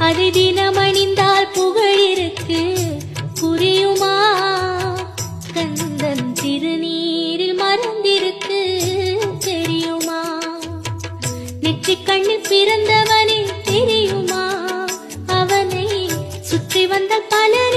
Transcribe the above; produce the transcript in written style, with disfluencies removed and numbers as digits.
அதை தினம் அணிந்தால் புகழிருக்கு புரியுமா? கந்தன் திருநீரில் மறந்திருக்கு தெரியுமா? நெற்றிக் கண்ணில் பிறந்தவனே தெரியுமா? அவனை சுற்றி வந்த பலர்